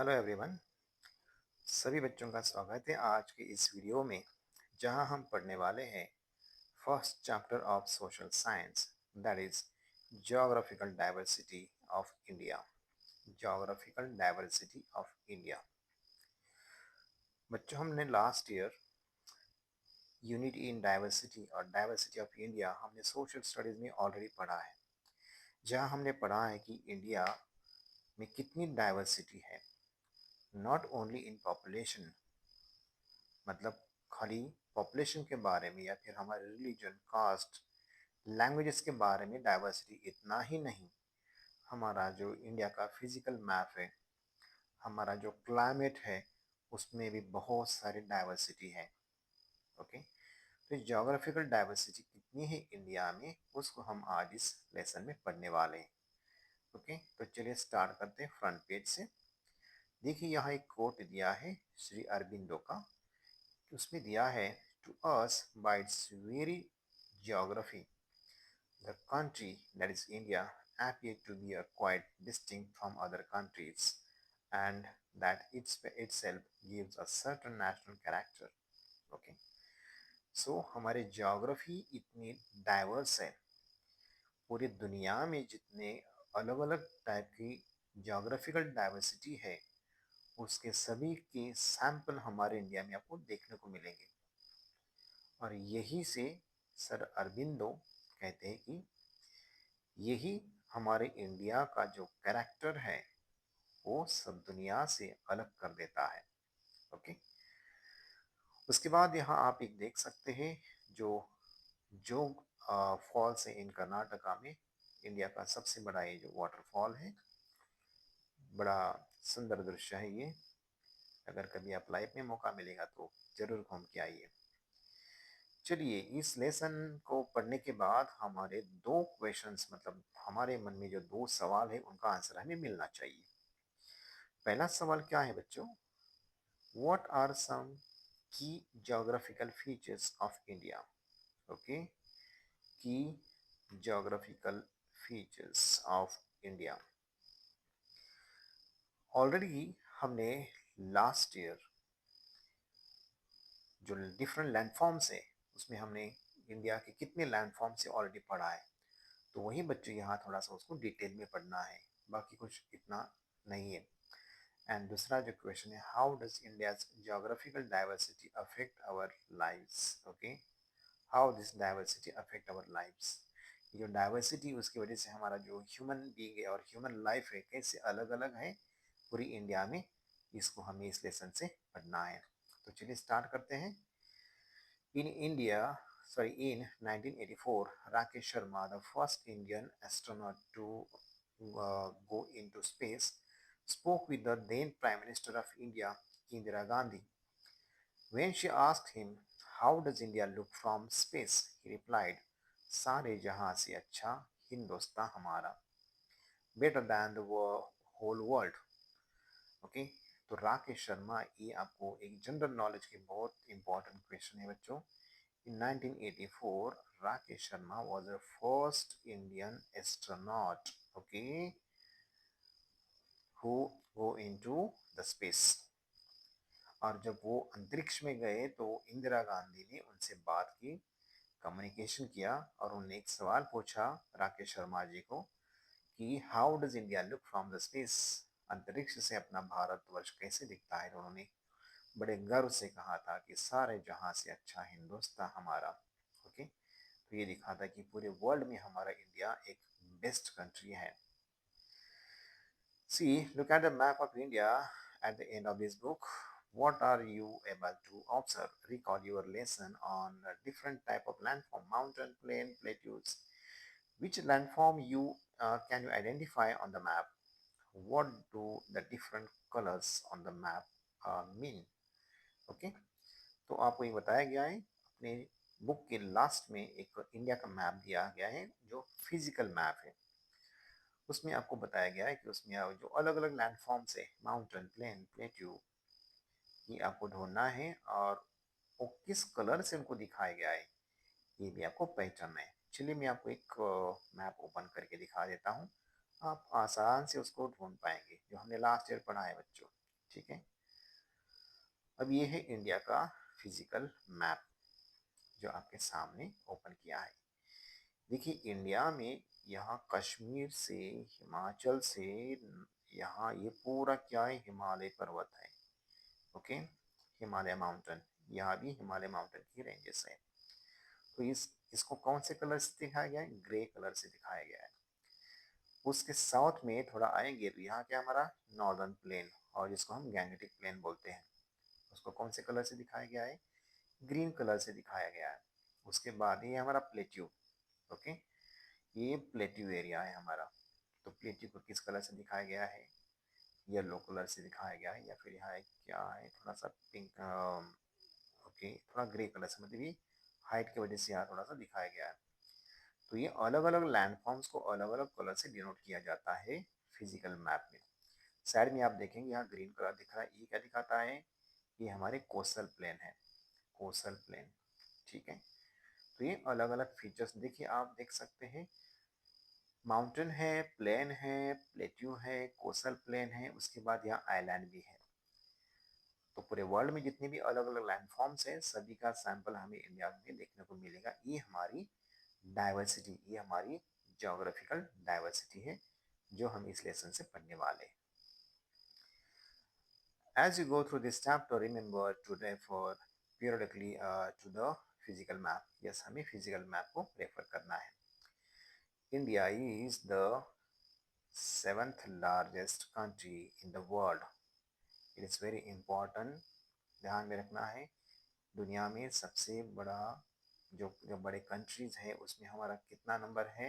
Hello everyone. सभी बच्चों का स्वागत है आज के इस वीडियो में, जहां हम पढ़ने वाले हैं first chapter of social science, that is geographical diversity of India. Geographical diversity of India. बच्चों, हमने last year unity in diversity और डाइवर्सिटी ऑफ इंडिया हमने सोशल स्टडीज में ऑलरेडी पढ़ा है, जहां हमने पढ़ा है कि इंडिया में कितनी डाइवर्सिटी है, नॉट ओनली इन पॉपुलेशन, मतलब खाली पॉपुलेशन के बारे में या फिर हमारे रिलीजन, कास्ट, लैंग्वेजेस के बारे में डाइवर्सिटी इतना ही नहीं, हमारा जो इंडिया का फिजिकल मैप है, हमारा जो क्लाइमेट है, उसमें भी बहुत सारी डाइवर्सिटी है। ओके, तो ज्योग्राफिकल डाइवर्सिटी कितनी है इंडिया में, उसको हम आज इस लेसन में पढ़ने वाले हैं। ओके, तो चलिए स्टार्ट करते हैं फ्रंट पेज से। देखिए, यहाँ एक कोट दिया है श्री अरबिंदो का। उसमें दिया है, to us by it's very geography, the country, that is India, appeared to be quite distinct from other countries, and that itself gives a certain national character. Okay, so हमारे ज्योग्राफी इतनी diverse है, पूरी दुनिया में जितने अलग अलग type की ज्योग्राफिकल डाइवर्सिटी है, उसके सभी के सैंपल हमारे इंडिया में आपको देखने को मिलेंगे। और यही से सर अरबिंदो कहते हैं कि यही हमारे इंडिया का जो कैरेक्टर है, वो सब दुनिया से अलग कर देता है। ओके, उसके बाद यहाँ आप एक देख सकते हैं, जो जोग फॉल्स है इन कर्नाटका में। इंडिया का सबसे बड़ा ये जो वाटरफॉल है, बड़ा सुंदर दृश्य है ये। अगर कभी आप लाइफ में मौका मिलेगा तो जरूर घूम के आइए। चलिए, इस लेसन को पढ़ने के बाद हमारे दो क्वेश्चंस, मतलब हमारे मन में जो दो सवाल है, उनका आंसर हमें मिलना चाहिए। पहला सवाल क्या है बच्चों? What are some key geographical features of India? Okay, key geographical features of India. Already हमने लास्ट ईयर जो डिफरेंट लैंडफॉर्म्स है, उसमें हमने इंडिया के कितने लैंडफॉर्म से ऑलरेडी पढ़ा है, तो वही बच्चों यहाँ थोड़ा सा उसको डिटेल में पढ़ना है, बाकी कुछ इतना नहीं है। एंड दूसरा जो क्वेश्चन है, how does India's geographical diversity affect our lives? Okay, how this diversity affect our lives. ये जो डाइवर्सिटी, उसकी वजह से हमारा जो ह्यूमन बीइंग है और ह्यूमन लाइफ है, कैसे अलग अलग है पूरी इंडिया में, इसको हमें इस लेसन से पढ़ना है। तो चलिए स्टार्ट करते हैं। In India, in 1984, Rakesh Sharma, the first Indian astronaut to go into space, spoke with the then Prime Minister of India, Indira Gandhi. When she asked him, "How does India look from space?" he replied, "सारे जहां से अच्छा हिंदुस्तान हमारा, better than the whole world." Okay, तो राकेश शर्मा, ये आपको एक general knowledge के बहुत इंपॉर्टेंट क्वेश्चन है बच्चों। In 1984, Rakesh Sharma was the first Indian astronaut, okay, who go into the space. और जब वो अंतरिक्ष में गए तो इंदिरा गांधी ने उनसे बात की, कम्युनिकेशन किया, और उन्होंने एक सवाल पूछा राकेश शर्मा जी को कि how does India look from the space, अंतरिक्ष से अपना भारतवर्ष कैसे दिखता है। तो उन्होंने बड़े गर्व से कहा था कि सारे जहां से अच्छा हिंदुस्तान हमारा। ओके, तो ये दिखा था कि पूरे वर्ल्ड में हमारा इंडिया एक बेस्ट कंट्री है। See, look at the map of India at the end of this book. What are you able to observe? Recall your lesson on a different type of landform: mountain, plain, plateaus. Which landform can you identify on the map? What do the different colors on the map mean? Okay, तो आपको ये बताया गया है, अपने book के last में एक इंडिया का मैप दिया गया है, जो फिजिकल मैप है। उसमें आपको बताया गया है कि उसमें जो अलग अलग लैंडफॉर्म्स है, माउंटेन, प्लेन, प्लेट्यू, ये आपको ढूंढना है, और वो किस कलर से उनको दिखाया गया है, ये भी आपको पहचानना है। चलिए, मैं आपको एक मैप ओपन करके दिखा देता हूँ, आप आसान से उसको ढूंढ पाएंगे, जो हमने लास्ट ईयर पढ़ा है बच्चों। ठीक है। अब ये है इंडिया का फिजिकल मैप जो आपके सामने ओपन किया है। देखिए इंडिया में यहाँ कश्मीर से, हिमाचल से, यहाँ ये पूरा क्या है, हिमालय पर्वत है। ओके, हिमालय माउंटेन, यहाँ भी हिमालय माउंटेन की रेंजेस है। तो इसको कौन से कलर से दिखाया गया है, ग्रे कलर से दिखाया गया है। उसके साउथ में थोड़ा आएंगे तो यहाँ क्या हमारा नॉर्दर्न प्लेन, और जिसको हम गैंगेटिक प्लेन बोलते हैं, उसको कौन से कलर से दिखाया गया है, ग्रीन कलर से दिखाया गया है। उसके बाद ये हमारा प्लेट्यू। ओके, ये प्लेट्यू एरिया है हमारा। तो प्लेट्यू को किस कलर से दिखाया गया है, येलो कलर से दिखाया गया है, या फिर यहाँ क्या है थोड़ा सा पिंक, ओके थोड़ा ग्रे कलर से, मतलब ये हाइट की वजह से यहाँ थोड़ा सा दिखाया गया है। तो ये अलग अलग लैंडफॉर्म्स को अलग अलग कलर से डिनोट किया जाता है फिजिकल मैप में। साइड में आप देखेंगे यहाँ ग्रीन कलर दिख रहा है, ये क्या दिखाता है, ये हमारे कोस्टल प्लेन है, कोस्टल प्लेन। ठीक है, तो ये अलग अलग फीचर्स देखिए, आप देख सकते हैं माउंटेन है, प्लेन है, प्लेट्यू है, कोस्टल प्लेन है, उसके बाद यहाँ आइलैंड भी है। तो पूरे वर्ल्ड में जितने भी अलग अलग लैंडफॉर्म्स हैं सभी का सैंपल हमें इंडिया में देखने को मिलेगा। ये हमारी डाइवर्सिटी, ये हमारी जोग्राफिकल डाइवर्सिटी है जो हम इस लेसन से पढ़ने वाले हैं। As you go through this chapter, remember to refer periodically to the physical map. Yes, हमें physical map को रेफर करना है। India is the seventh largest country in the world. It is very important, ध्यान में रखना है, दुनिया में सबसे बड़ा जो बड़े कंट्रीज है उसमें हमारा कितना नंबर है,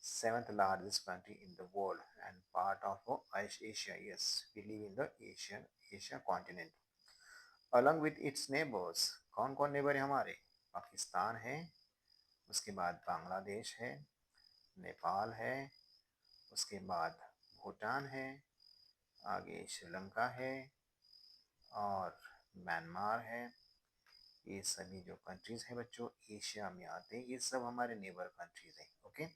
seventh largest country in the world and part of Asia. Yes, we live in the Asia continent. Along with its neighbors, कौन कौन नेबर है हमारे, पाकिस्तान है, उसके बाद बांग्लादेश है, नेपाल है, उसके बाद भूटान है, आगे श्रीलंका है और म्यांमार है। ये सभी जो कंट्रीज हैं बच्चों एशिया में आते हैं, ये सब हमारे नेबर कंट्रीज हैं। Okay,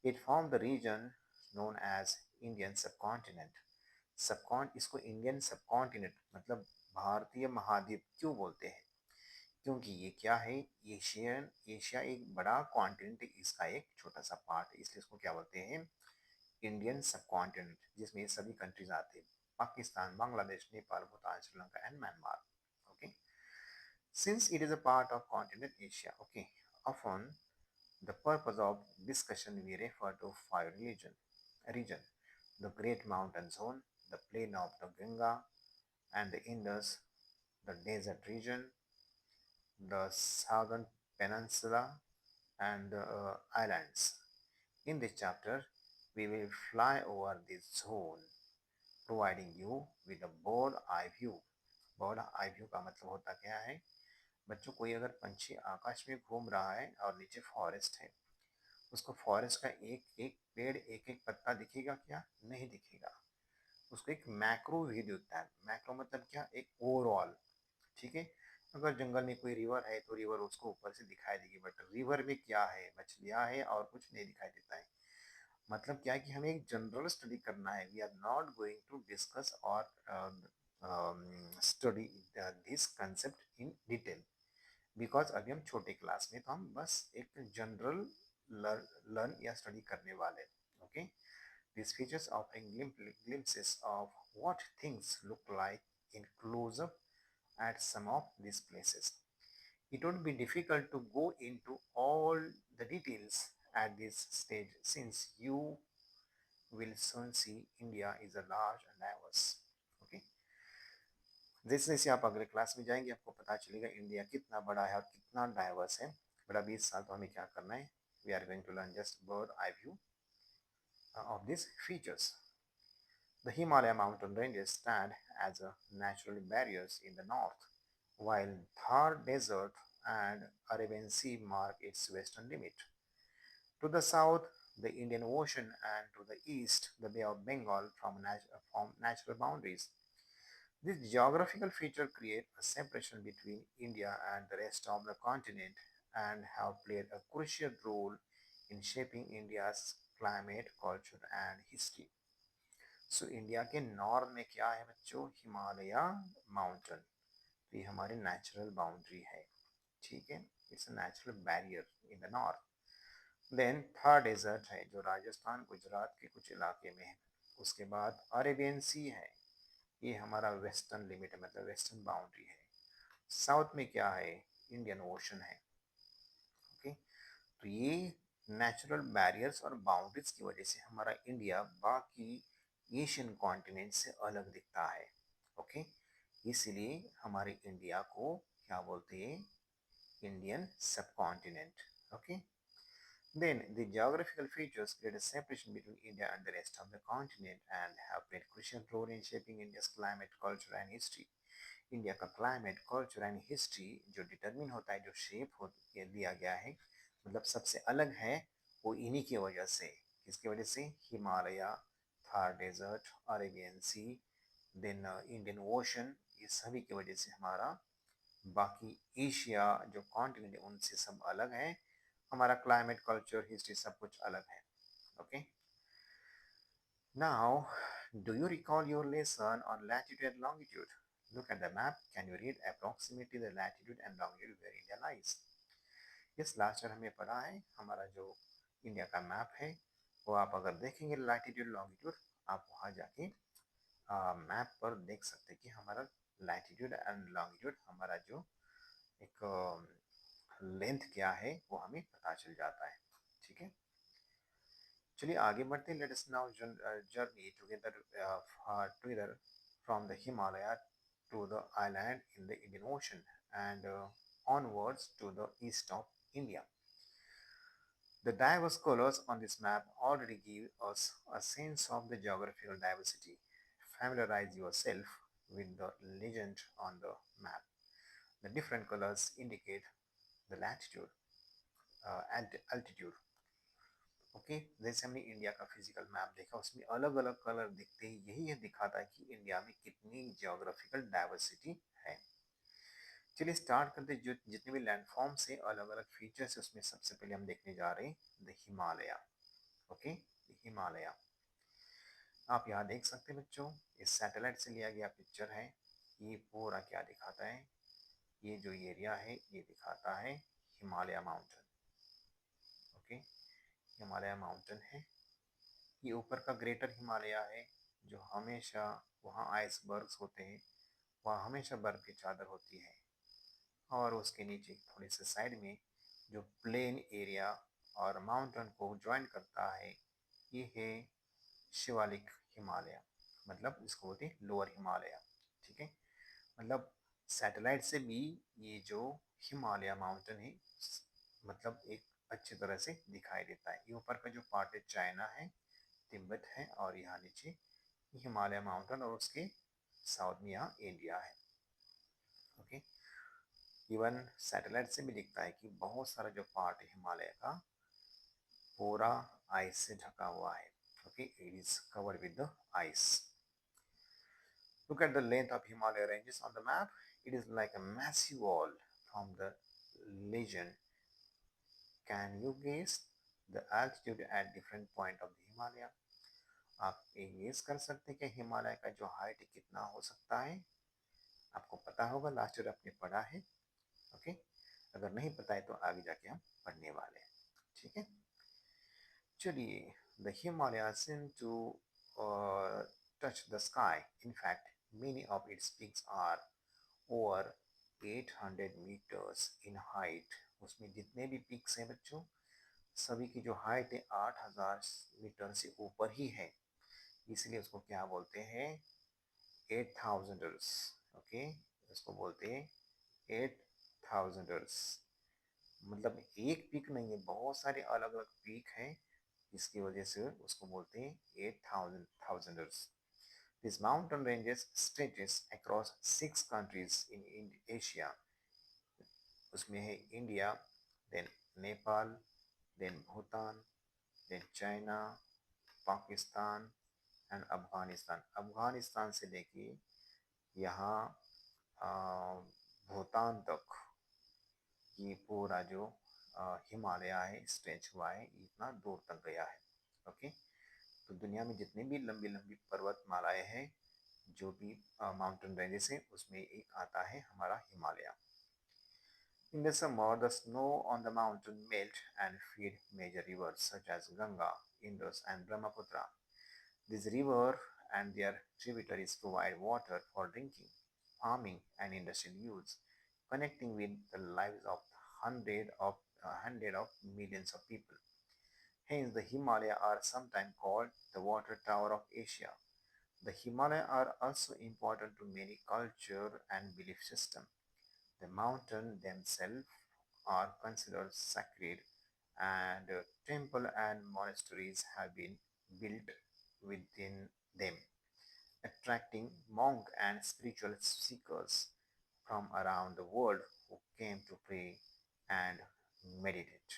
it form the region known as Indian subcontinent. इसको इंडियन सबकॉन्टिनेंट मतलब भारतीय महाद्वीप क्यों बोलते हैं, क्योंकि ये क्या है, एशिया एक बड़ा कॉन्टिनेंट, इसका एक छोटा सा पार्ट है, इसलिए इसको क्या बोलते हैं, इंडियन सबकॉन्टिनेंट, जिसमें सभी कंट्रीज आते हैं, Pakistan, Bangladesh, Nepal, Bhutan, Sri Lanka and Myanmar. Okay, since it is a part of continent Asia. Okay, often the purpose of discussion we refer to five region: the Great Mountain Zone, the plain of the Ganga and the Indus, the desert region, the southern peninsula, and the islands. In this chapter, we will fly over this zone, providing you with a bird eye view. Bird eye view का मतलब होता क्या है बच्चों, कोई अगर पंछी आकाश में घूम रहा है और नीचे फॉरेस्ट है, उसको फॉरेस्ट का एक एक पेड़, एक एक पत्ता दिखेगा क्या, नहीं दिखेगा, उसको एक मैक्रो व्यू दिखता है। मैक्रो मतलब क्या, एक ओवरऑल। ठीक है, अगर जंगल में कोई रिवर है तो रिवर उसको ऊपर से दिखाई देगी, बट रिवर में क्या है, मछलियां है और कुछ नहीं दिखाई देता है। मतलब क्या है कि हमें एक जनरल स्टडी करना है, we are not going to discuss और study this concept in detail, because अभी हम छोटे क्लास में, तो हम बस एक जनरल लर्न या स्टडी करने वाले। Okay, these features offering glimpses of what things look like in close up at some of these places. It would be difficult to go into all the details at this stage since you will soon see India is a large and diverse. Okay, जैसे जैसे आप अगले class में जाएंगे आपको पता चलेगा India कितना बड़ा है और कितना डाइवर्स है। बड़ा 20 साल तो हमें क्या करना है, we are going to learn just bird eye view of these features. The Himalaya mountain ranges stand as natural barriers in the north, while Thar Desert and Arabian Sea mark its western limit. To the south, the Indian Ocean, and to the east, the Bay of Bengal form natural boundaries. This geographical feature create a separation between India and the rest of the continent and have played a crucial role in shaping India's climate, culture, and history. So India के north में क्या है बच्चों, Himalaya mountain. तो ये हमारी natural boundary है, ठीक है, it's a natural barrier in the north. Then third desert है जो राजस्थान गुजरात के कुछ इलाके में है। उसके बाद अरेबियन सी है, ये हमारा वेस्टर्न लिमिट है, मतलब वेस्टर्न बाउंड्री है। साउथ में क्या है, इंडियन ओशन है। ओके, तो ये नेचुरल बैरियर्स और बाउंड्रीज की वजह से हमारा इंडिया बाकी एशियन कॉन्टिनेंट से अलग दिखता है। ओके, इसलिए हमारे इंडिया को क्या बोलते हैं, इंडियन सब continent. Okay, then the geographical features create a separation between India and the rest of the continent and have played crucial role in shaping India's climate, culture and history. India का climate, culture and history जो determine होता है, जो shape हो दिया गया है, मतलब सबसे अलग है, वो इन्हीं की वजह से। किसकी वजह से, हिमालय, थार डेजर्ट, अरेबियन सी, देन इंडियन ओशन, ये सभी की वजह से हमारा बाकी एशिया जो कॉन्टिनेंट है उनसे सब अलग है। हमारा क्लाइमेट, कल्चर, हिस्ट्री सब कुछ अलग है। Okay, now do you recall your lesson on latitude and longitude? Look at the map. Can you read approximately the latitude and longitude where India lies? Yes, last year हमें पढ़ा है हमारा जो India का मैप है, वो आप अगर देखेंगे लैटिट्यूड लॉन्गिट्यूड, आप वहाँ जाके मैप पर देख सकते हैं कि हमारा लैटिट्यूड एंड लॉन्गिट्यूड, हमारा जो एक लेंथ क्या है वो हमें पता चल जाता है। ठीक है, चलिए आगे बढ़ते हैं। Let us now journey together from the Himalaya to the island in the Indian ocean and onwards to the east of India. The diverse colors on this map already give us a sense of the geographical diversity. Familiarize yourself with the legend on the map. The different colors indicate the latitude and altitude. Okay, जैसे हमने India का physical map देखा, उसमें अलग अलग colour दिखते ही यही है दिखाता है कि इंडिया में कितनी जियोग्राफिकल डाइवर्सिटी है। चलिए स्टार्ट करते, जो जितने भी लैंडफॉर्म से अलग अलग फीचर्स है उसमें सबसे पहले हम देखने जा रहे हैं the Himalaya. Okay, the Himalaya आप यहाँ देख सकते हैं बच्चों, इस सैटेलाइट से लिया गया पिक्चर है। ये पूरा क्या दिखाता है, ये जो एरिया है ये दिखाता है Himalaya mountain. Okay, Himalaya mountain है, ये ऊपर का ग्रेटर हिमालय है जो हमेशा वहाँ आइसबर्ग्स होते हैं, वहाँ हमेशा बर्फ की चादर होती है। और उसके नीचे थोड़े से साइड में जो प्लेन एरिया और माउंटेन को ज्वाइन करता है, ये है शिवालिक हिमालय, मतलब इसको बोलते हैं लोअर हिमालय। ठीक है, मतलब सैटेलाइट से भी ये जो हिमालय माउंटेन है मतलब एक अच्छी तरह से दिखाई देता है। ये ऊपर का जो पार्ट है चाइना है, तिब्बत है, और यहाँ नीचे हिमालय माउंटेन, और उसके साउथ में यहाँ इंडिया है। ओके, इवन सैटेलाइट से भी दिखता है कि बहुत सारा जो पार्ट है हिमालय का पूरा आइस से ढका हुआ है। Okay, it is covered with the ice. Look at the length of Himalaya ranges on the map. It is like a massive wall from the legend. Can you guess the altitude at different point of the Himalaya? आप guess कर सकते हैं कि हिमालय का जो height कितना हो सकता है? आपको पता होगा, लास्ट ईयर आपने पढ़ा है। ओके, अगर नहीं पता है तो आगे जाके हम पढ़ने वाले हैं। ठीक है, चलिए, the Himalaya seem to touch the sky. In fact, many of its peaks are over 800 meters in height. उसमें जितने भी पिक्स हैं बच्चों, सभी की जो हाइट है 8000 मीटर से ऊपर ही है, इसलिए उसको क्या बोलते हैं, 8000ers। ओके, उसको बोलते हैं 8000ers, मतलब एक पीक नहीं है, बहुत सारे अलग अलग पीक हैं, इसकी वजह से उसको बोलते हैं 8000ers। This mountain ranges stretches across 6 countries in Asia. उसमें है India, then Nepal, then Bhutan, then China, Pakistan and Afghanistan. Afghanistan से देखिए यहाँ भूटान तक ये पूरा जो हिमालय है स्ट्रेच हुआ है, इतना दूर तक गया है। ओके, तो दुनिया में जितने भी लंबी लंबी पर्वतमालाएं हैं, जो भी माउंटेन रेंजेस हैं, उसमें एक आता है हमारा Himalaya. In the summer, the snow on the mountain melt and feed major rivers such as Ganga, Indus, and Brahmaputra. These rivers and their tributaries provide water for drinking, farming, and industrial use, connecting with the lives of hundred of millions of people. Hence, the Himalayas are sometimes called the water tower of Asia. The Himalayas are also important to many culture and belief systems. The mountains themselves are considered sacred, and temple and monasteries have been built within them, attracting monks and spiritual seekers from around the world who came to pray and meditate.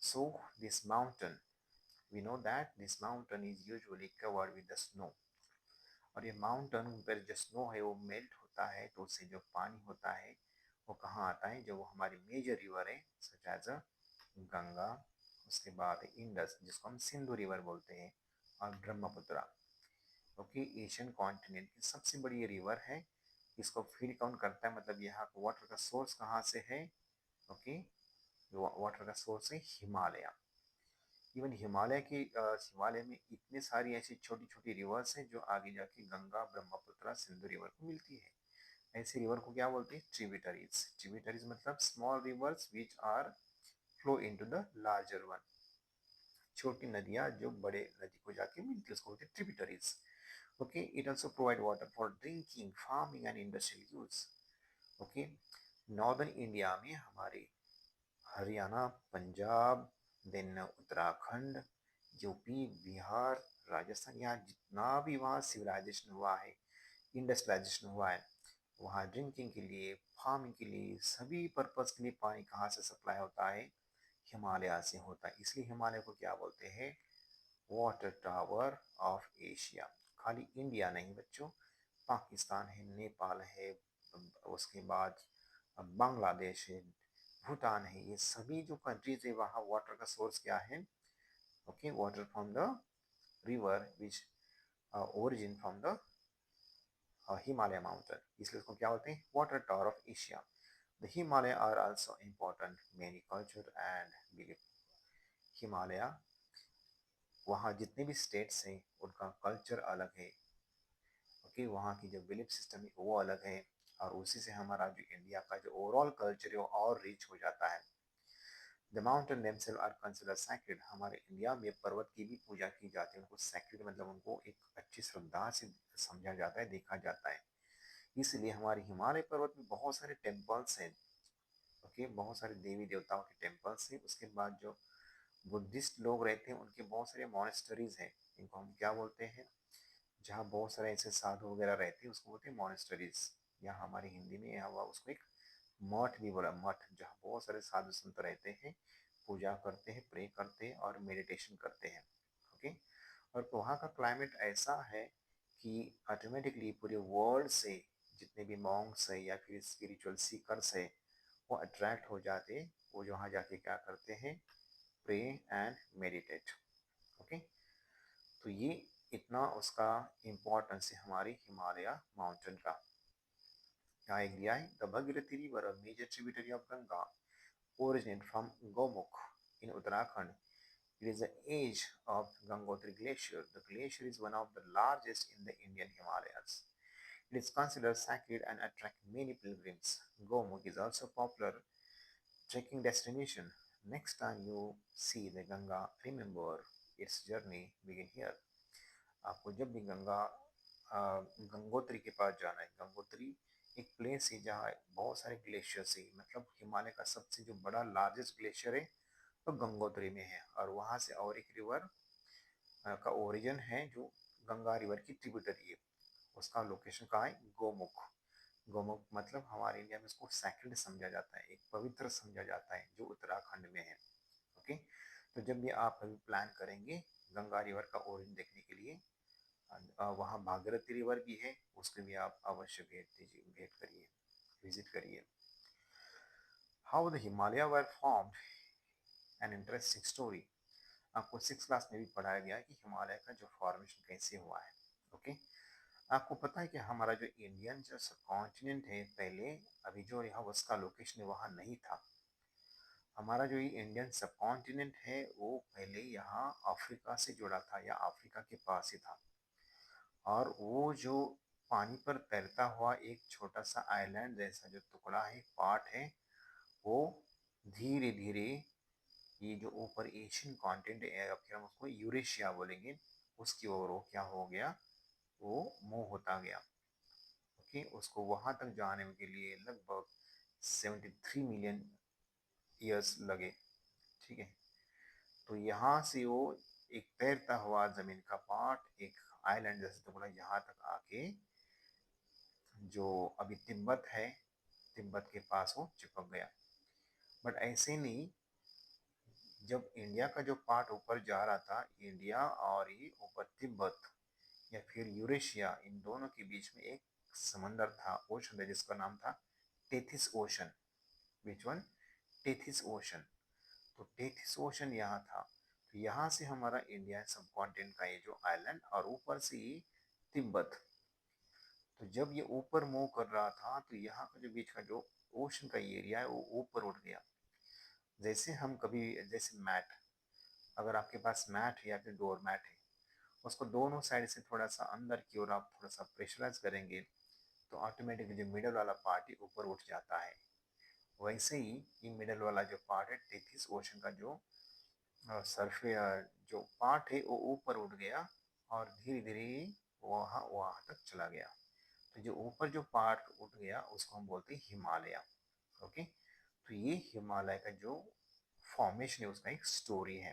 So, this mountain, we know that this mountain is usually covered with the snow, और ये mountain पर जो snow है वो melt होता है, तो उससे जो पानी होता है वो कहाँ आता है, जो वो हमारी मेजर रिवर है सच एज अ गंगा, उसके बाद इंडस जिसको हम सिंधु रिवर बोलते हैं, और ब्रह्मपुत्रा। ओके, एशियन कॉन्टिनेंट की सबसे बड़ी ये रिवर है। इसको फीड काउंट करता है, मतलब यहाँ का वाटर का सोर्स कहाँ से है। ओके, वाटर का सोर्स है हिमालय। इवन हिमालय में इतनी सारी ऐसी छोटी छोटी रिवर्स हैं जो आगे जाके गंगा, ब्रह्मपुत्र, सिंधु रिवर को मिलती है। ऐसी रिवर को क्या बोलते हैं, ट्रिब्यूटरीज। ट्रिब्यूटरीज मतलब small rivers which are flow into the larger one. छोटी नदियां जो बड़े नदी को जाके मिलती है उसको बोलते हैं tributaries. Okay, it also provide water for drinking, farming and industrial use. Okay, northern India में हमारे हरियाणा, पंजाब, देन उत्तराखंड, यूपी, बिहार, राजस्थान, यहाँ जितना भी वहाँ सिविलाइजेशन हुआ है, इंडस्ट्रियलाइजेशन हुआ है, वहाँ ड्रिंकिंग के लिए, फार्मिंग के लिए, सभी पर्पज के लिए पानी कहाँ से सप्लाई होता है, हिमालय से होता है। इसलिए हिमालय को क्या बोलते हैं, वाटर टावर ऑफ एशिया। खाली इंडिया नहीं बच्चों, पाकिस्तान है, नेपाल है, उसके बाद बांग्लादेश है, भूटान है, ये सभी जो कंट्रीज है वहाँ वाटर का सोर्स क्या है। Okay, water from the river which origin from the Himalaya mountain, इसलिए उसको क्या बोलते हैं, water tower of Asia. The Himalaya are also important many culture and belief. Himalaya, वहाँ जितने भी स्टेट्स हैं उनका कल्चर अलग है। ओके, वहाँ की जो बिलीफ सिस्टम है वो अलग है, और उसी से हमारा जो इंडिया का जो ओवरऑल कल्चर है वो और रिच हो जाता है। The mountain themselves are consider sacred। हमारे इंडिया में पर्वत की भी पूजा की जाती है, उनको sacred मतलब उनको एक अच्छी श्रद्धा से समझा जाता है, देखा जाता है। इसलिए हमारे हिमालय पर्वत में बहुत सारे टेम्पल्स हैं। ओके, बहुत सारे देवी देवताओं के टेम्पल्स हैं। उसके बाद जो बुद्धिस्ट लोग रहते हैं उनके बहुत सारे मॉनेस्टरीज हैं, इनको हम क्या बोलते हैं, जहाँ बहुत सारे ऐसे साधु वगैरह रहते हैं उसको बोलते हैं मॉनेस्टरीज, या हमारी हिंदी में यहाँ उसको एक मठ भी बोला, मठ जहाँ बहुत सारे साधु संत रहते हैं, पूजा करते हैं, प्रे करते हैं और मेडिटेशन करते हैं। ओके, और वहाँ का क्लाइमेट ऐसा है कि ऑटोमेटिकली पूरे वर्ल्ड से जितने भी मॉन्क्स है या फिर स्पिरिचुअल सीकर्स है वो अट्रैक्ट हो जाते, वो वहाँ जाके क्या करते हैं, प्रे एंड मेडिटेट। ओके, तो ये इतना उसका इम्पोर्टेंस है हमारी हिमालय माउंटेन का। यहाँ एक दिया है, the Bhagirathi river, a major tributary of Ganga, originate from Gomukh in Uttarakhand. It is the age of Gangotri Glacier. The glacier is one of the largest in the Indian Himalayas. It is considered sacred and attracts many pilgrims. Gomukh is also a popular trekking destination. Next time you see the Ganga, remember its journey begin here. आपको जब भी गंगोत्री के पास जाना है, गंगोत्री एक place है जहाँ बहुत सारे ग्लेशियर्स है, मतलब हिमालय का सबसे जो बड़ा लार्जेस्ट ग्लेशियर है तो गंगोत्री में है, और वहाँ से और एक रिवर का ओरिजिन है जो गंगा रिवर की ट्रिब्यूटरी है, उसका लोकेशन कहाँ है, गोमुख। गोमुख मतलब हमारे इंडिया में उसको सैक्रेड समझा जाता है, एक पवित्र समझा जाता है, जो उत्तराखंड में है। ओके, तो जब भी आप कभी प्लान करेंगे गंगा रिवर का ओरिजिन देखने के लिए, वहाँ भागीरथी रिवर भी है, उसके भी आप अवश्य भेंट करिए, विजिट करिए। How the Himalaya were formed, an interesting story. आपको 6 क्लास में भी पढ़ाया गया है कि हिमालय का जो फॉर्मेशन कैसे हुआ है। ओके। आपको पता है कि हमारा जो इंडियन जो सब कॉन्टिनेंट है पहले, अभी जो यहाँ उसका लोकेशन है वहाँ नहीं था। हमारा जो ये इंडियन सब कॉन्टिनेंट है वो पहले यहाँ अफ्रीका से जुड़ा था या अफ्रीका के पास ही था। और वो जो पानी पर तैरता हुआ एक छोटा सा आइलैंड जैसा जो टुकड़ा है, पार्ट है, वो धीरे धीरे ये जो ऊपर एशियन कॉन्टिनेंट है, या फिर हम उसको यूरेशिया बोलेंगे, उसकी ओर वो क्या हो गया, वो मूव होता गया। ओके। उसको वहां तक जाने के लिए लगभग 73 मिलियन ईयर्स लगे। ठीक है। तो यहाँ से वो एक तैरता हुआ जमीन का पार्ट, एक आइलैंड जैसे टुकड़ा यहाँ तक आके जो अभी तिब्बत है, तिब्बत के पास वो चिपक गया। बट ऐसे नहीं, जब इंडिया का जो पार्ट ऊपर जा रहा था, इंडिया और ये ऊपर तिब्बत या फिर यूरेशिया, इन दोनों के बीच में एक समंदर था, ओशन था, जिसका नाम था Tethys ocean. Which one? Tethys ocean. तो टेथिस ओशन यहाँ था। तो यहाँ से हमारा इंडिया सब कॉन्टिनेंट का ये जो आइलैंड, और ऊपर से ये तिब्बत। तो जब ये ऊपर मूव कर रहा था तो यहाँ का जो बीच का जो ओशन का एरिया है वो ऊपर उठ गया। जैसे हम कभी, जैसे मैट, अगर आपके पास मैट है या फिर डोर मैट है, उसको दोनों साइड से थोड़ा सा अंदर की ओर आप थोड़ा सा प्रेशराइज करेंगे तो ऑटोमेटिकली जो मिडल वाला पार्ट है ऊपर उठ जाता है। वैसे ही ये मिडल वाला जो पार्ट है टेथिस ओशन का जो सरफे जो पार्ट है वो ऊपर उठ गया और धीरे धीरे वहाँ वहाँ तक चला गया। तो जो ऊपर जो पार्ट उठ गया उसको हम बोलते हैं हिमालय। ओके। तो ये हिमालय का जो फॉर्मेशन है उसका एक स्टोरी है।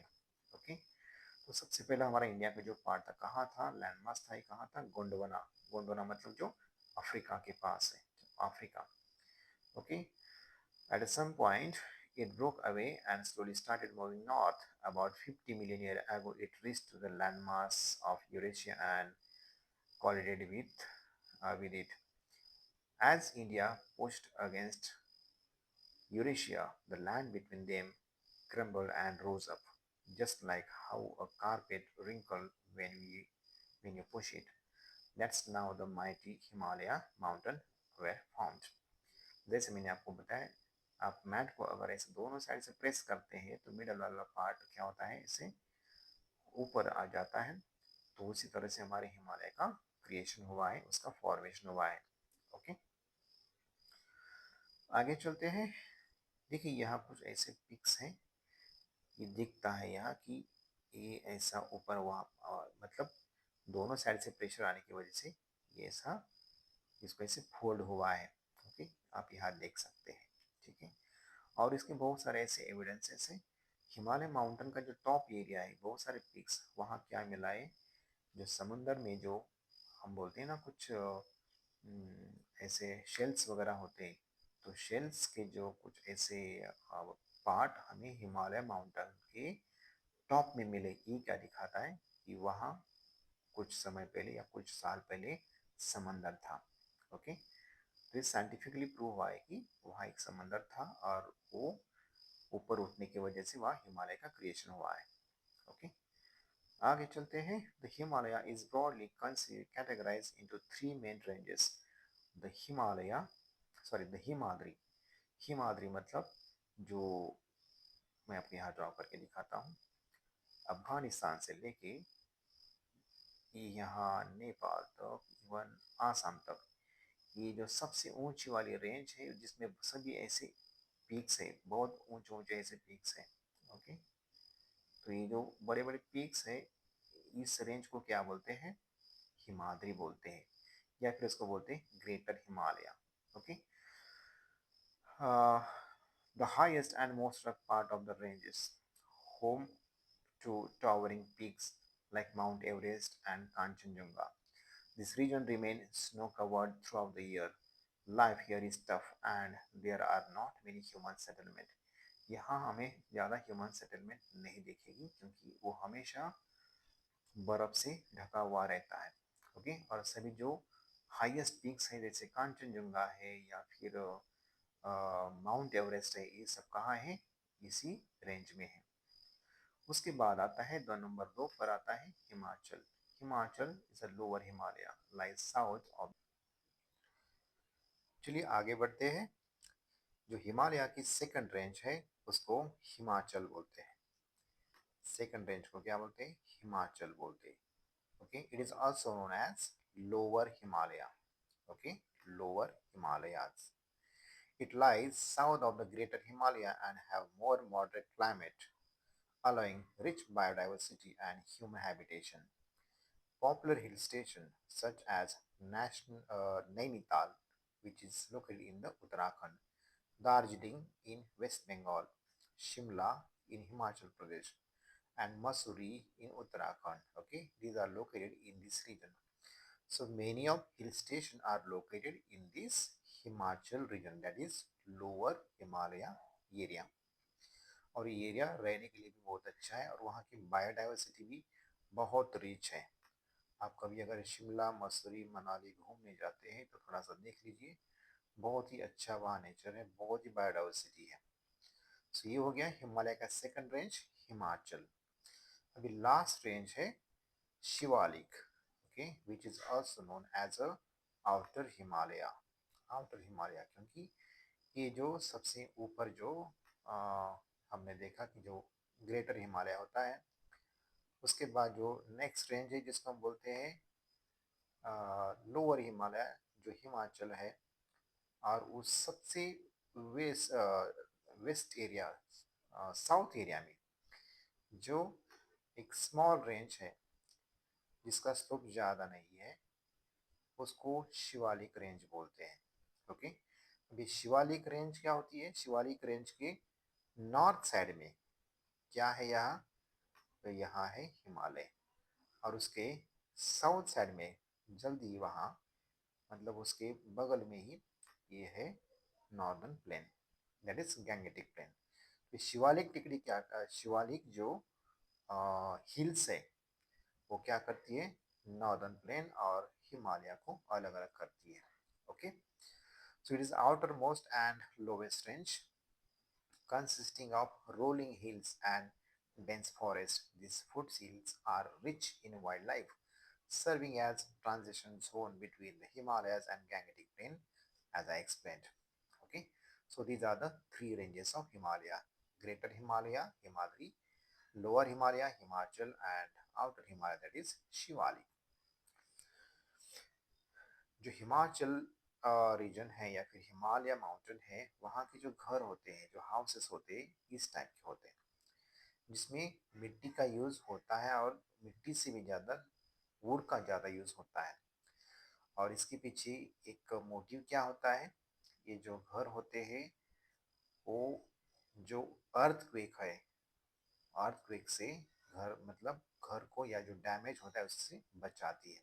ओके। तो सबसे पहले हमारा इंडिया का जो पार्ट था कहाँ था, लैंडमास था, ये कहाँ था, गोंडवाना। गोंडवाना मतलब जो अफ्रीका के पास है, Africa. Okay. At some point, it broke away and slowly started moving north. About 50 million years ago, it reached the landmass of Eurasia and collided with it. As India pushed against Eurasia, the land between them crumbled and rose up, just like how a carpet wrinkles when you push it. That's now the mighty Himalaya mountain were formed. जैसे मैंने आपको बताया, आप mat को अगर ऐसे दोनों side से प्रेस करते हैं तो मिडल वाला पार्ट क्या होता है, इसे ऊपर आ जाता है। तो उसी तरह से हमारे हिमालय का क्रिएशन हुआ है, उसका फॉर्मेशन हुआ है। ओके। आगे चलते हैं। देखिए यहाँ कुछ ऐसे पिक्स हैं, ये दिखता है यहाँ कि ये ऐसा ऊपर वहाँ मतलब दोनों साइड से प्रेशर आने की वजह से ये ऐसा इसको ऐसे फोल्ड हुआ है। ओके। आप यहाँ देख सकते हैं। ठीक है। और इसके बहुत सारे ऐसे एविडेंसेस हैं। हिमालय माउंटेन का जो टॉप एरिया है, बहुत सारे पिक्स, वहाँ क्या मिला है, जो समुंदर में जो हम बोलते हैं ना कुछ ऐसे शेल्स वगैरह होते हैं, तो शेल्स के जो कुछ ऐसे पार्ट हमें हिमालय माउंटेन के टॉप में मिले। ये क्या दिखाता है कि वहाँ कुछ समय पहले या कुछ साल पहले समंदर था। ओके। तो ये साइंटिफिकली प्रूव हुआ है कि वहाँ एक समंदर था और वो ऊपर उठने की वजह से वहाँ हिमालय का क्रिएशन हुआ है। ओके। आगे चलते हैं। The Himalaya is broadly categorize into three main ranges. The Himalaya, sorry the Himadri. Himadri मतलब जो मैं आपके यहाँ ड्रॉ करके दिखाता हूँ, अफगानिस्तान से लेके यहाँ नेपाल तक, इवन आसाम तक, ये जो सबसे ऊंची वाली रेंज है जिसमें सभी ऐसे पीक्स है, बहुत ऊंचे ऊंचे ऐसे पीक्स हैं। ओके। तो ये जो बड़े बड़े पीक्स है, इस रेंज को क्या बोलते हैं, हिमाद्री बोलते हैं, या फिर इसको बोलते हैं greater Himalaya. Okay. The highest and most rugged part of the range is home to towering peaks like Mount Everest and Kanchenjunga. This region remains snow-covered throughout the year. Life here is tough and there are not many human settlement. यहाँ हमें ज़्यादा human settlement नहीं दिखेगी क्योंकि वो हमेशा बर्फ से ढका हुआ रहता है। ओके। और सभी जो हाईएस्ट पीक्स हैं जैसे कांचनजंगा है या फिर माउंट एवरेस्ट है, ये सब कहाँ है, इसी रेंज में है। उसके बाद आता है 2 नंबर 2 पर आता है Himachal. Himachal is a lower Himalaya lies south of. चलिए आगे बढ़ते हैं। जो हिमालय की सेकंड रेंज है उसको हिमाचल बोलते हैं। सेकंड रेंज को क्या बोलते हैं? हिमाचल बोलते हैं। Okay, it is also known as lower Himalaya. Okay, lower Himalayas. It lies south of the Greater Himalaya and have more moderate climate, allowing rich biodiversity and human habitation. Popular hill stations such as Nainital, which is located in the Uttarakhand, Darjeeling in West Bengal, Shimla in Himachal Pradesh, and Mussoorie in Uttarakhand. Okay, these are located in this region. So many of hill stations are located in this Himachal region, that is lower Himalaya area. और ये area रहने के लिए भी बहुत अच्छा है और वहाँ की बायोडाइवर्सिटी भी बहुत रिच है। आप कभी अगर शिमला मसूरी मनाली घूमने जाते हैं तो थोड़ा सा देख लीजिए, बहुत ही अच्छा वहाँ नेचर है, बहुत ही बायोडाइवर्सिटी है। सो ये हो गया हिमालय का सेकंड रेंज हिमाचल। अभी लास्ट रेंज है Shivalik. Okay, which is also known as a outer Himalaya. Outer Himalaya क्योंकि ये जो सबसे ऊपर जो हमने देखा कि जो ग्रेटर हिमालय होता है, उसके बाद जो नेक्स्ट रेंज है जिसको हम बोलते हैं लोअर हिमालय, जो हिमाचल है, और उस सबसे west west area south area में जो एक स्मॉल रेंज है जिसका स्लोप ज़्यादा नहीं है, उसको शिवालिक रेंज बोलते हैं। ओके, अभी शिवालिक रेंज क्या होती है? शिवालिक रेंज के नॉर्थ साइड में क्या है यहाँ? तो यहाँ है हिमालय, और उसके साउथ साइड में जल्दी वहाँ, मतलब उसके बगल में ही ये है northern plain, that is gangetic plain. तो शिवालिक टिकड़ी क्या, शिवालिक जो हिल्स है वो क्या करती है? नॉर्दर्न प्लेन और हिमालय को अलग अलग करती है। Okay, so it is outer most and lowest range consisting of rolling hills and dense forest. These foothills are rich in wildlife, serving as transition zone between the Himalayas and Gangetic Plain, as I explained. Okay, so these are the three ranges of Himalaya: Greater Himalaya, Himadri; Lower Himalaya, Himachal; and Outer Himalaya, that is Shivalik. जो Himachal reason है या फिर Himalaya mountain है, वहाँ के जो घर होते हैं, जो हाउसेस होते हैं, इस टाइप के होते हैं जिसमें मिट्टी का यूज़ होता है, और मिट्टी से भी ज़्यादा वुड का ज़्यादा यूज़ होता है। और इसके पीछे एक मोटिव क्या होता है? ये जो घर होते हैं वो जो अर्थक्वेक है, अर्थक्वेक से घर, मतलब घर को या जो डैमेज होता है उससे बचाती है।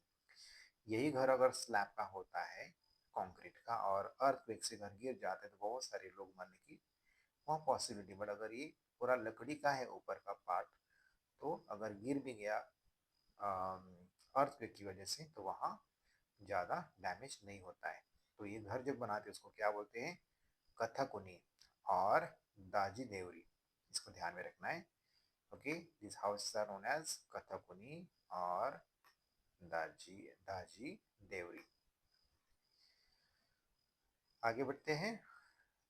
यही घर अगर स्लैब का होता है, कंक्रीट का, और अर्थक्वेक से घर गिर जाते हैं तो बहुत सारे लोग मरने की वहाँ पॉसिबिलिटी। बट अगर ये पूरा लकड़ी का है ऊपर का पार्ट, तो अगर गिर भी गया अर्थक्वेक की वजह से तो वहाँ ज़्यादा डैमेज नहीं होता है। तो ये घर जब बनाते हैं उसको क्या बोलते हैं? कथकुनी और दाजी देवरी। इसको ध्यान में रखना है। Okay, this houses are known as Kathkuni और दाजी दाजी देवरी। आगे बढ़ते हैं।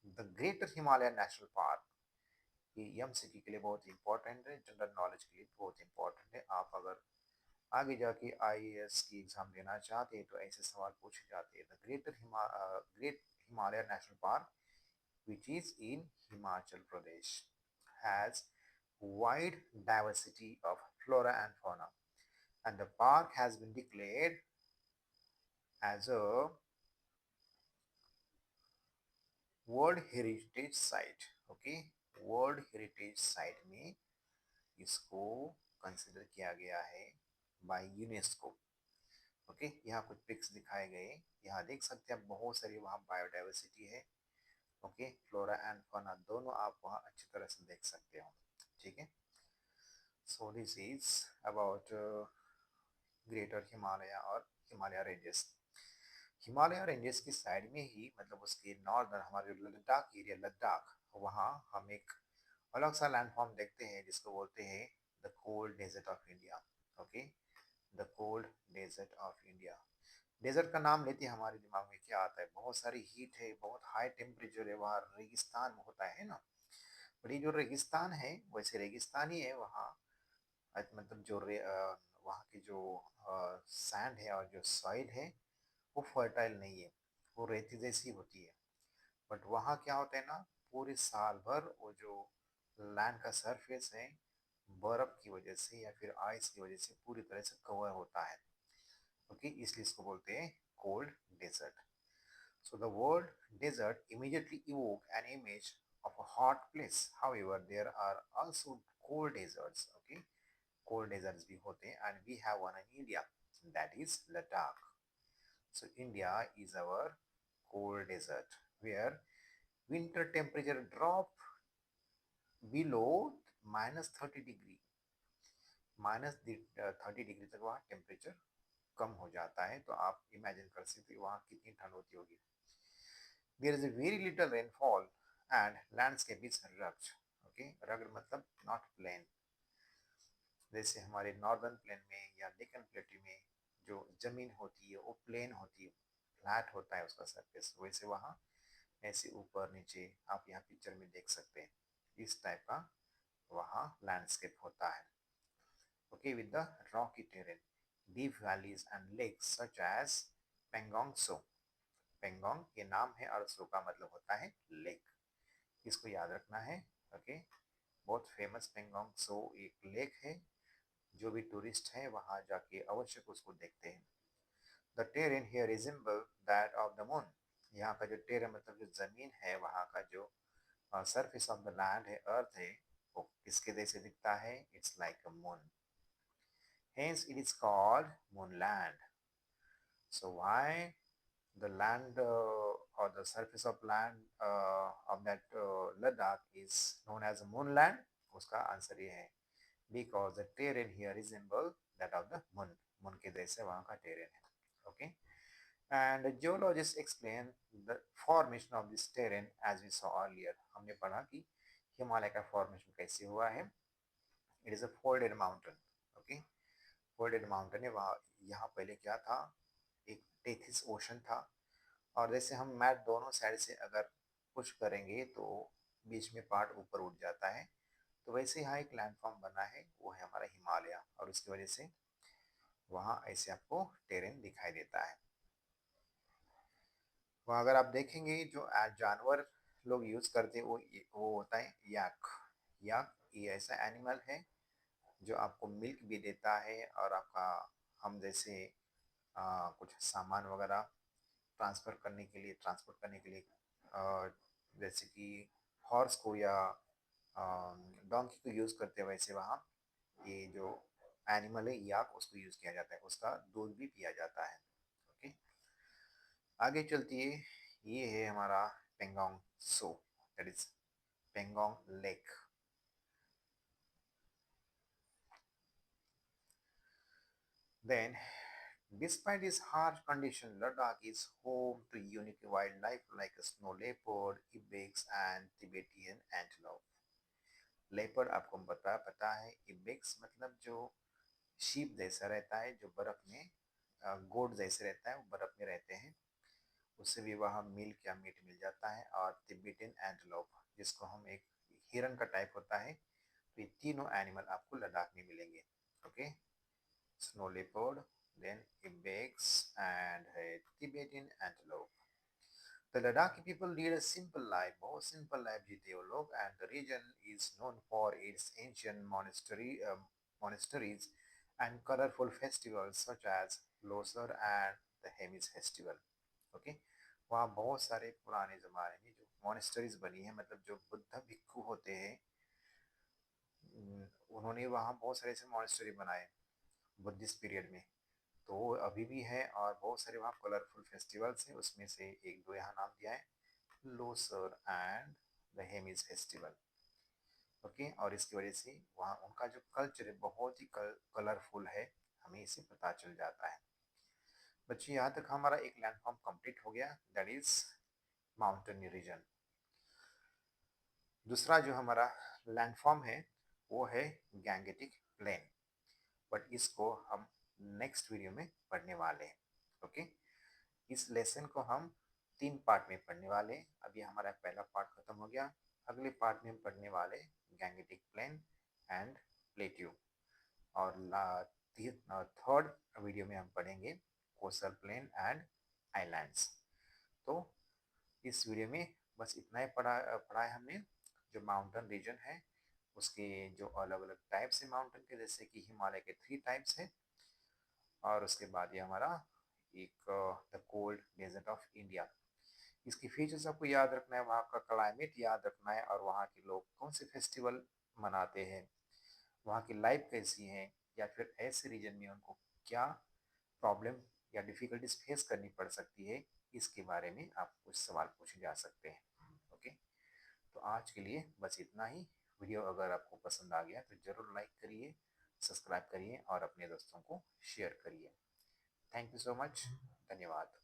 The greater Himalaya national park, ये एमसीक्यू के लिए बहुत इंपॉर्टेंट है, जनरल नॉलेज के लिए बहुत इंपॉर्टेंट है। आप अगर आगे जाके आईएएस की एग्जाम देना चाहते हैं तो ऐसे सवाल पूछे जाते हैं। The great Himalaya national park, which is in Himachal Pradesh, has wide diversity of flora and fauna, and the park has been declared as a world heritage site. Okay, world heritage site में इसको consider किया गया है by UNESCO. Okay, यहाँ कुछ pics दिखाए गए, यहाँ देख सकते हैं बहुत सारी वहाँ बायोडाइवर्सिटी है। ओके, फ्लोरा एंड फौना दोनों आप वहाँ अच्छी तरह से देख सकते हो। ठीक है, so this is about greater Himalaya और हिमालय रेंजेस। हिमालय रेंजेस की साइड में ही, मतलब उसके नॉर्दर्न हमारे लद्दाख एरिया, लद्दाख, वहाँ हम एक अलग सा लैंडफॉर्म देखते हैं जिसको बोलते हैं the cold desert of India. Okay, the cold desert of India. Desert का नाम लेते ही हमारे दिमाग में क्या आता है? बहुत सारी हीट है, बहुत हाई टेम्परेचर है, वहाँ रेगिस्तान होता है ना। बट ये जो रेगिस्तान है वैसे रेगिस्तान ही है वहाँ। मतलब वहाँ की जो सैंड है और जो सॉइल है वो फर्टाइल नहीं है, वो रेती जैसी होती है। बट वहाँ क्या होता है ना, पूरे साल भर वो जो लैंड का सरफेस है बर्फ की वजह से या फिर आइस की वजह से पूरी तरह से कवर होता है। ओके, इसलिए इसको बोलते हैं cold desert. So the word desert immediately evoke an image of a hot place. However, there are also cold deserts. Okay, cold deserts भी होते हैं, and we have one in India, that is Ladakh. So India is our cold desert where winter temperature drop below -30 degree, -30 degree तक वहाँ temperature कम हो जाता है। तो आप इमेजिन कर सकते हो वहाँ कितनी ठंड होती होगी। There is a very little rainfall and landscape is rugged. Okay, rugged मतलब not plain। जैसे हमारे नॉर्दर्न प्लेन में या डेक्कन प्लेटू में जो जमीन होती है वो प्लेन होती है, फ्लैट होता है उसका सरफेस, वैसे वहाँ ऐसे ऊपर नीचे आप यहाँ पिक्चर में देख सकते हैं, इस टाइप का वहाँ लैंडस्केप होता है। Okay, with the rocky terrain, deep valleys and lakes such as Pangong Tso। Pangong ये नाम है और सो का मतलब होता है लेक, इसको याद रखना है। ओके, बहुत फेमस पेंगोंग सो एक लेक है, जो भी टूरिस्ट है वहाँ जाके अवश्य उसको देखते हैं। The terrain here resemble that of the moon. यहाँ का जो टेरेन मतलब जो जमीन है वहाँ का जो सरफेस ऑफ द लैंड है, अर्थ है, वो किसके जैसे दिखता है? It's like a moon, hence it is called moonland. So why the land or the surface of land of that Ladakh is known as moonland? उसका आंसर ये है because the terrain here resemble that of the moon। moon के जैसे वहाँ का terrain है। okay, and geologists explain the formation of this terrain as we saw earlier। हमने पढ़ा कि हिमालय का फॉर्मेशन कैसे हुआ है। it is a folded mountain। okay, folded mountain है वहाँ। यहाँ पहले क्या था? एक टेथिस ओशन था, और जैसे हम मैट दोनों साइड से अगर पुश करेंगे तो बीच में पार्ट ऊपर उठ जाता है। तो वैसे यहाँ एक लैंडफॉर्म बना है, वो है हमारा हिमालय, और उसकी वजह से वहाँ ऐसे आपको टेरेन दिखाई देता है। वहाँ अगर आप देखेंगे जो जानवर लोग यूज करते हैं वो होता है याक। याक ये ऐसा एनिमल है जो आपको मिल्क भी देता है, और आपका हम जैसे कुछ सामान वगैरह ट्रांसफ़र करने के लिए ट्रांसपोर्ट करने के लिए जैसे कि हॉर्स को या डोंकी को यूज़ करते हैं, वैसे वहाँ ये जो एनिमल है याक उसको यूज़ किया जाता है, उसका दूध भी पिया जाता है। ओके, आगे चलती है। ये है हमारा Pangong Tso, that is Pangong lake. Then despite its harsh condition, Ladakh is home to unique wildlife like snow leopard, ibex, and Tibetan antelope। Leopard आपको पता पता है, इबेक्स मतलब जो शीप जैसा रहता है, जो बर्फ में गोट जैसे रहता है, वो बर्फ में रहते हैं, उससे भी वहाँ मिल्क या मीट मिल जाता है। और तिब्बतन एंटेलोप जिसको हम एक हिरन का टाइप होता है। तो ये तीनों एनिमल आपको लद्दाख में मिलेंगे। Okay, snow leopard, then ibex and Tibetan antelope. The Ladakhi people lead a simple life, बहुत simple life जीते वो लोग, and the region is known for its ancient monasteries and colorful festivals such as Losar and the Hemis festival। okay, वहाँ बहुत सारे पुराने ज़माने में जो मोनेस्टरीज बनी है, मतलब जो बुद्ध भिक्षु होते हैं, उन्होंने वहाँ बहुत सारे ऐसे मोनेस्टरी बनाए बुद्धिस्ट पीरियड में। तो वो अभी भी है, और बहुत सारे वहाँ कलरफुल फेस्टिवल्स हैं, उसमें से एक दो यहाँ नाम दिया है, Losar and the Hemis festival. Okay, और इसकी वजह से वहाँ उनका जो कल्चर है बहुत ही कलरफुल है, हमें इसे पता चल जाता है। बच्चे यहाँ तक हमारा एक लैंडफॉर्म कंप्लीट हो गया, दैट इज माउंटेन रीजन। दूसरा जो हमारा लैंडफॉर्म है वो है गैंगेटिक प्लेन, बट इसको हम नेक्स्ट वीडियो में पढ़ने वाले हैं। ओके, इस लेसन को हम 3 पार्ट में पढ़ने वाले हैं। अभी हमारा पहला पार्ट खत्म हो गया। अगले पार्ट में हम पढ़ने वाले गैंगेटिक प्लेन एंड प्लेट्यू, और थर्ड वीडियो में हम पढ़ेंगे कोस्टल प्लेन एंड आइलैंड्स। तो इस वीडियो में बस इतना ही पढ़ा है हमने। जो माउंटेन रीजन है उसके जो अलग अलग टाइप्स है माउंटेन के, जैसे कि हिमालय के 3 टाइप्स है, और उसके बाद ये हमारा एक the cold desert of India. इसकी फीचर्स आपको याद रखना है, वहाँ का क्लाइमेट याद रखना है, और वहाँ के लोग कौन से फेस्टिवल मनाते हैं, वहाँ की लाइफ कैसी है, या फिर ऐसे रीजन में उनको क्या प्रॉब्लम या डिफिकल्टीज फेस करनी पड़ सकती है, इसके बारे में आप कुछ सवाल पूछे जा सकते हैं। ओके, तो आज के लिए बस इतना ही। वीडियो अगर आपको पसंद आ गया तो ज़रूर लाइक करिए, सब्सक्राइब करिए और अपने दोस्तों को शेयर करिए। Thank you so much. धन्यवाद।